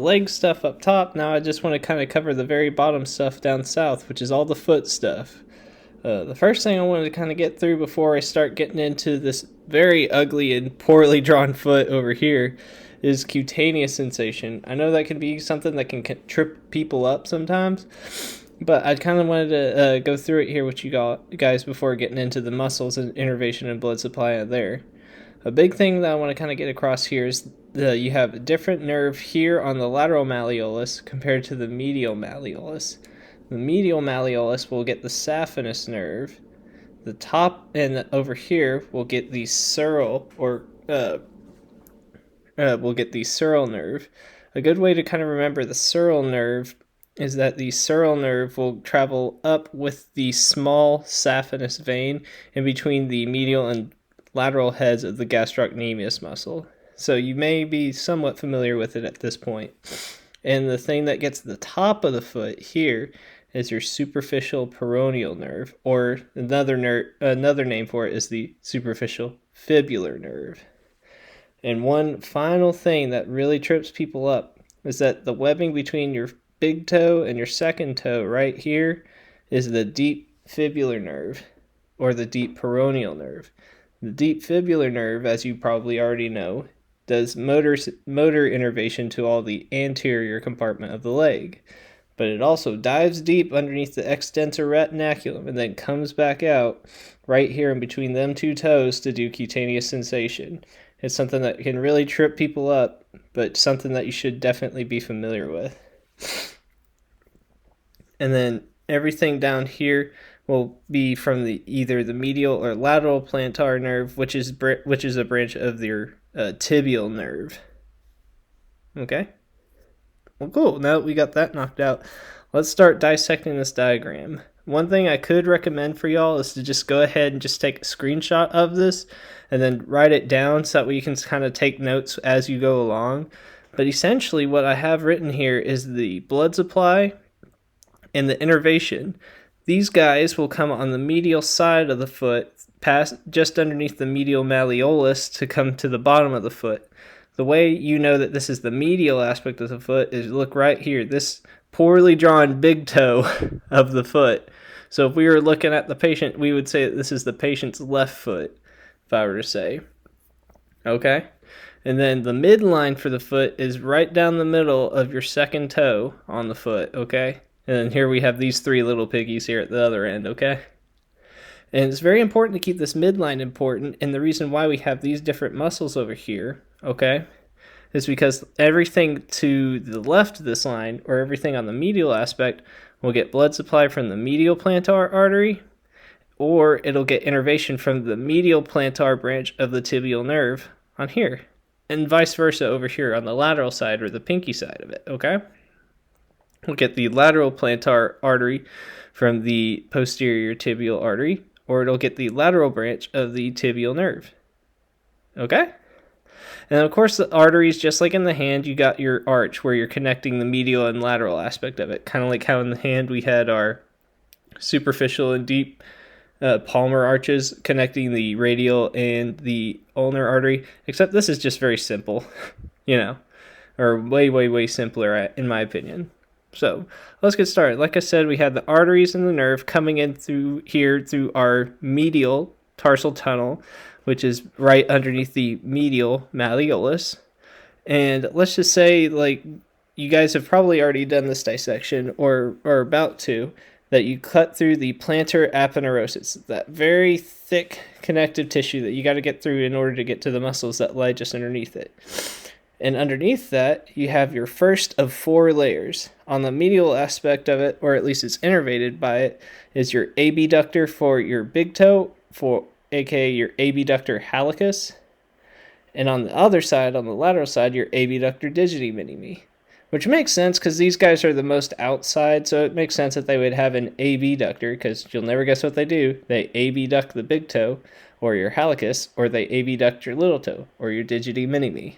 leg stuff up top. Now I just want to kind of cover the very bottom stuff down south, which is all the foot stuff. The first thing I wanted to kind of get through before I start getting into this very ugly and poorly drawn foot over here is cutaneous sensation. I know that can be something that can trip people up sometimes, but I kind of wanted to go through it here with you guys before getting into the muscles and innervation and blood supply there. A big thing that I want to kind of get across here is you have a different nerve here on the lateral malleolus compared to the medial malleolus. The medial malleolus will get the saphenous nerve. The top and over here will get the sural nerve. A good way to kind of remember the sural nerve is that the sural nerve will travel up with the small saphenous vein in between the medial and lateral heads of the gastrocnemius muscle. So you may be somewhat familiar with it at this point. And the thing that gets the top of the foot here is your superficial peroneal nerve, or another name for it is the superficial fibular nerve. And one final thing that really trips people up is that the webbing between your big toe and your second toe right here is the deep fibular nerve, or the deep peroneal nerve. The deep fibular nerve, as you probably already know, does motor innervation to all the anterior compartment of the leg. But it also dives deep underneath the extensor retinaculum and then comes back out right here in between them two toes to do cutaneous sensation. It's something that can really trip people up, but something that you should definitely be familiar with. And then everything down here will be from either the medial or lateral plantar nerve, which is a branch of your tibial nerve. Okay? Well, cool. Now that we got that knocked out, let's start dissecting this diagram. One thing I could recommend for y'all is to just go ahead and just take a screenshot of this and then write it down so that way you can kind of take notes as you go along. But essentially what I have written here is the blood supply and the innervation. These guys will come on the medial side of the foot, pass just underneath the medial malleolus to come to the bottom of the foot. The way you know that this is the medial aspect of the foot is look right here, this poorly drawn big toe of the foot. So if we were looking at the patient, we would say that this is the patient's left foot, if I were to say. Okay? And then the midline for the foot is right down the middle of your second toe on the foot, okay? And then here we have these three little piggies here at the other end, okay? And it's very important to keep this midline important, and the reason why we have these different muscles over here, okay, is because everything to the left of this line, or everything on the medial aspect, will get blood supply from the medial plantar artery, or it'll get innervation from the medial plantar branch of the tibial nerve on here, and vice versa over here on the lateral side, or the pinky side of it, okay? We'll get the lateral plantar artery from the posterior tibial artery, or it'll get the lateral branch of the tibial nerve. Okay? And of course the arteries, just like in the hand, you got your arch where you're connecting the medial and lateral aspect of it. Kind of like how in the hand we had our superficial and deep palmar arches connecting the radial and the ulnar artery. Except this is just very simple, or way simpler in my opinion. So let's get started. Like I said, we had the arteries and the nerve coming in through here through our medial tarsal tunnel, which is right underneath the medial malleolus. And let's just say, like, you guys have probably already done this dissection or are about to, that you cut through the plantar aponeurosis, that very thick connective tissue that you got to get through in order to get to the muscles that lie just underneath it. And underneath that, you have your first of 4 layers. On the medial aspect of it, or at least it's innervated by it, is your abductor for your big toe, aka your abductor Halicus. And on the other side, on the lateral side, your abductor digiti minimi. Which makes sense because these guys are the most outside, so it makes sense that they would have an abductor, because you'll never guess what they do. They abduct the big toe, or your Halicus, or they abduct your little toe, or your digiti minimi.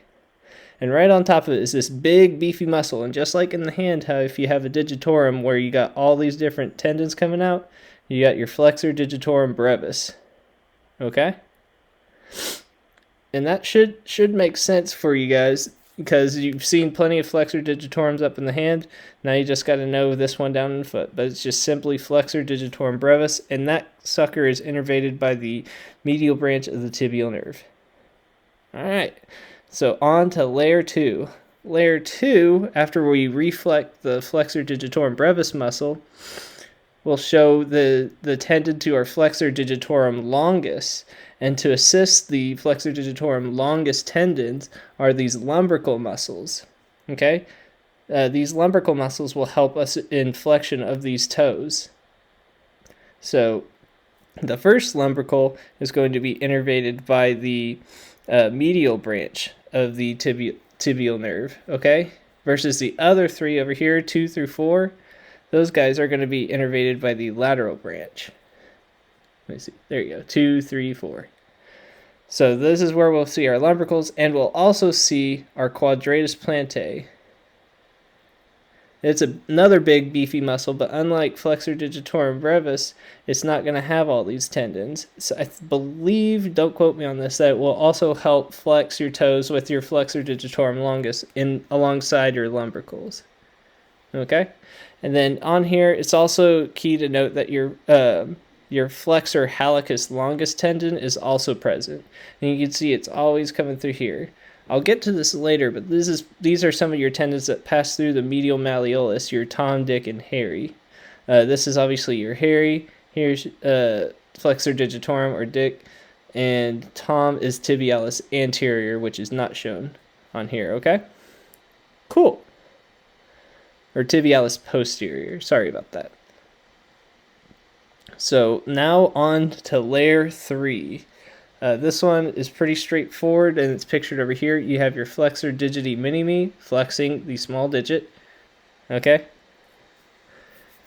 And right on top of it is this big beefy muscle. And just like in the hand, how if you have a digitorum where you got all these different tendons coming out, you got your flexor digitorum brevis. Okay? And that should make sense for you guys, because you've seen plenty of flexor digitorum up in the hand. Now you just got to know this one down in the foot. But it's just simply flexor digitorum brevis, and that sucker is innervated by the medial branch of the tibial nerve. All right, so on to layer 2. Layer 2, after we reflect the flexor digitorum brevis muscle, we'll show the tendon to our flexor digitorum longus. And to assist the flexor digitorum longus tendons are these lumbrical muscles. Okay? These lumbrical muscles will help us in flexion of these toes. So the first lumbrical is going to be innervated by the medial branch of the tibial nerve, okay? Versus the other 3 over here, 2 through 4, those guys are going to be innervated by the lateral branch. Let me see. There you go. 2, 3, 4. So this is where we'll see our lumbricals, and we'll also see our quadratus plantae. It's another big beefy muscle, but unlike flexor digitorum brevis, it's not going to have all these tendons. So I believe, don't quote me on this, that it will also help flex your toes with your flexor digitorum longus alongside your lumbricals. Okay? And then on here, it's also key to note that your flexor halicus longus tendon is also present. And you can see it's always coming through here. I'll get to this later, but these are some of your tendons that pass through the medial malleolus, your Tom, Dick, and Harry. This is obviously your Harry. Here's flexor digitorum or Dick. And Tom is tibialis anterior, which is not shown on here, okay? Cool. Or tibialis posterior. Sorry about that. So now on to layer 3. This one is pretty straightforward, and it's pictured over here. You have your flexor digiti minimi, flexing the small digit. Okay?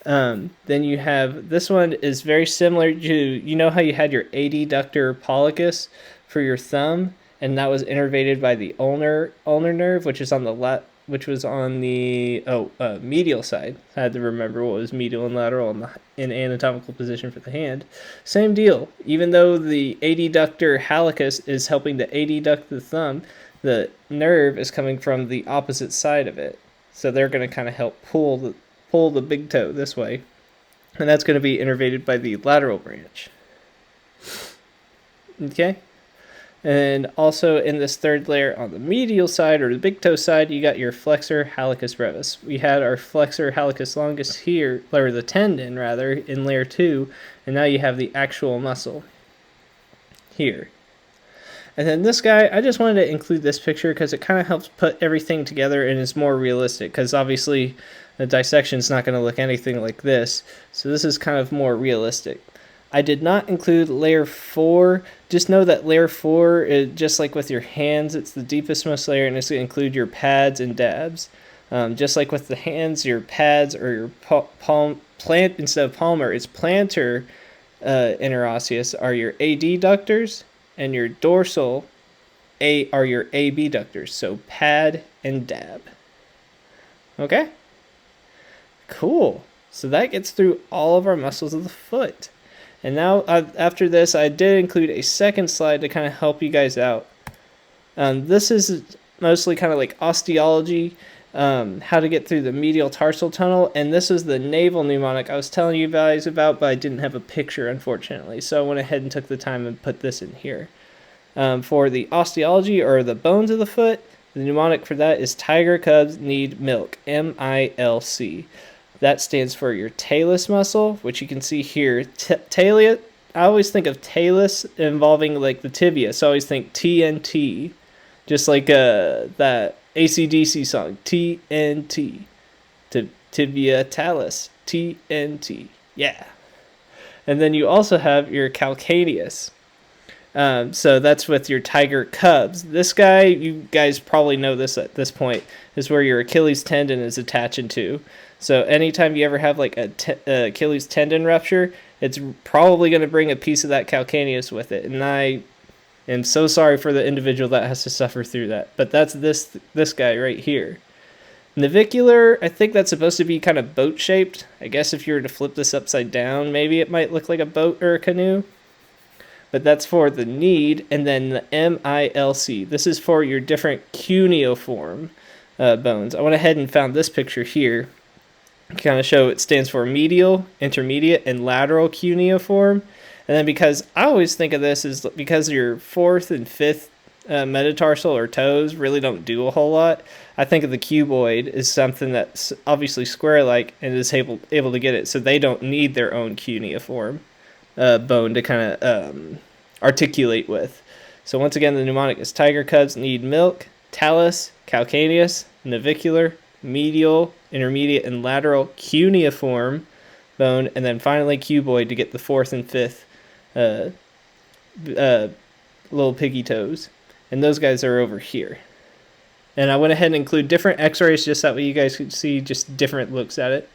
Then you have, this one is very similar to, you know how you had your adductor pollicus for your thumb, and that was innervated by the ulnar nerve, which is on the medial side. I had to remember what was medial and lateral in anatomical position for the hand. Same deal. Even though the adductor halicus is helping to adduct the thumb, the nerve is coming from the opposite side of it. So they're going to kind of help pull the big toe this way. And that's going to be innervated by the lateral branch. Okay? And also in this third layer on the medial side, or the big toe side, you got your flexor halicus brevis. We had our flexor halicus longus here, or the tendon rather, in layer 2, and now you have the actual muscle here. And then this guy, I just wanted to include this picture because it kind of helps put everything together and is more realistic, because obviously the dissection is not going to look anything like this, so this is kind of more realistic. I did not include layer 4. Just know that layer 4, is just like with your hands, it's the deepest most layer, and it's going to include your pads and dabs. Just like with the hands, your pads or your instead of palmar, it's plantar interosseous are your adductors, and your dorsal are your abductors. So pad and dab. Okay? Cool. So that gets through all of our muscles of the foot. And now, after this, I did include a second slide to kind of help you guys out. This is mostly kind of like osteology, how to get through the medial tarsal tunnel, and this is the naval mnemonic I was telling you guys about, but I didn't have a picture, unfortunately, so I went ahead and took the time and put this in here. For the osteology, or the bones of the foot, the mnemonic for that is tiger cubs need milk, M-I-L-C. That stands for your talus muscle, which you can see here. Talia, I always think of talus involving like the tibia, so I always think TNT, just like that AC/DC song, TNT, tibia talus, TNT, yeah. And then you also have your calcaneus. So that's with your tiger cubs. This guy, you guys probably know this at this point, is where your Achilles tendon is attaching to. So anytime you ever have like a Achilles tendon rupture, it's probably going to bring a piece of that calcaneus with it. And I am so sorry for the individual that has to suffer through that. But that's this guy right here. Navicular, I think that's supposed to be kind of boat-shaped. I guess if you were to flip this upside down, maybe it might look like a boat or a canoe. but that's for the need, and then the MILC. This is for your different cuneiform bones. I went ahead and found this picture here, kind of show it stands for medial, intermediate, and lateral cuneiform. And then because I always think of this as because your fourth and fifth metatarsal or toes really don't do a whole lot, I think of the cuboid as something that's obviously square-like and is able to get it, so they don't need their own cuneiform bone to kind of articulate with. So once again, the mnemonic is tiger cubs need milk, talus, calcaneus, navicular, medial, intermediate, and lateral cuneiform bone, and then finally cuboid to get the fourth and fifth little piggy toes. And those guys are over here. And I went ahead and include different x-rays just that way you guys could see just different looks at it.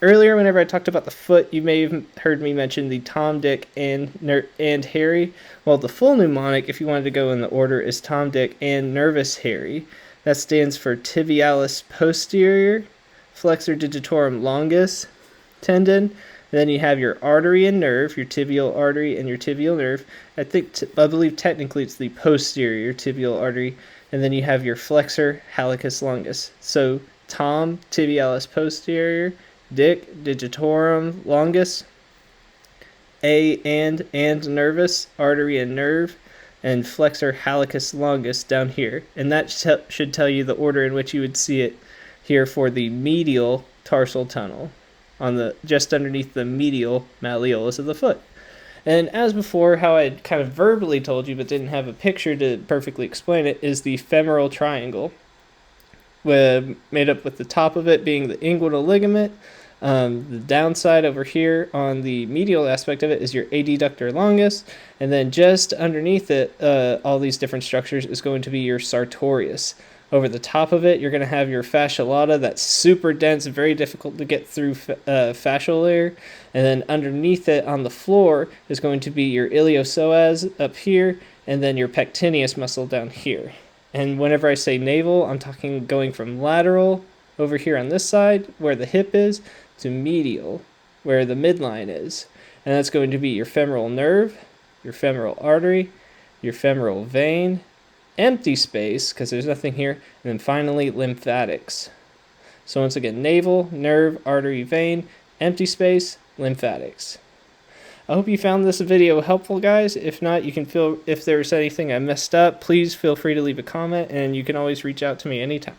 Earlier, whenever I talked about the foot, you may have heard me mention the Tom, Dick, and Harry. Well, the full mnemonic, if you wanted to go in the order, is Tom, Dick, and Nervous Harry. That stands for tibialis posterior, flexor digitorum longus tendon. And then you have your artery and nerve, your tibial artery and your tibial nerve. I believe technically it's the posterior tibial artery. And then you have your flexor, Halicus longus. So Tom, tibialis posterior, Dick, digitorum longus, and nervous, artery and nerve, and flexor Halicus longus down here. And that should tell you the order in which you would see it here for the medial tarsal tunnel, on the just underneath the medial malleolus of the foot. And as before, how I kind of verbally told you but didn't have a picture to perfectly explain it is the femoral triangle, made up with the top of it being the inguinal ligament. The downside over here on the medial aspect of it is your adductor longus, and then just underneath it, all these different structures is going to be your sartorius. Over the top of it, you're going to have your fascia lata, that's super dense, very difficult to get through fascial layer. And then underneath it on the floor is going to be your iliopsoas up here, and then your pectineus muscle down here. And whenever I say navel, I'm talking going from lateral over here on this side, where the hip is, to medial, where the midline is. And that's going to be your femoral nerve, your femoral artery, your femoral vein, empty space, because there's nothing here, and then finally lymphatics. So once again, navel, nerve, artery, vein, empty space, lymphatics. I hope you found this video helpful, guys. If not, you can if there's anything I messed up, please feel free to leave a comment, and you can always reach out to me anytime.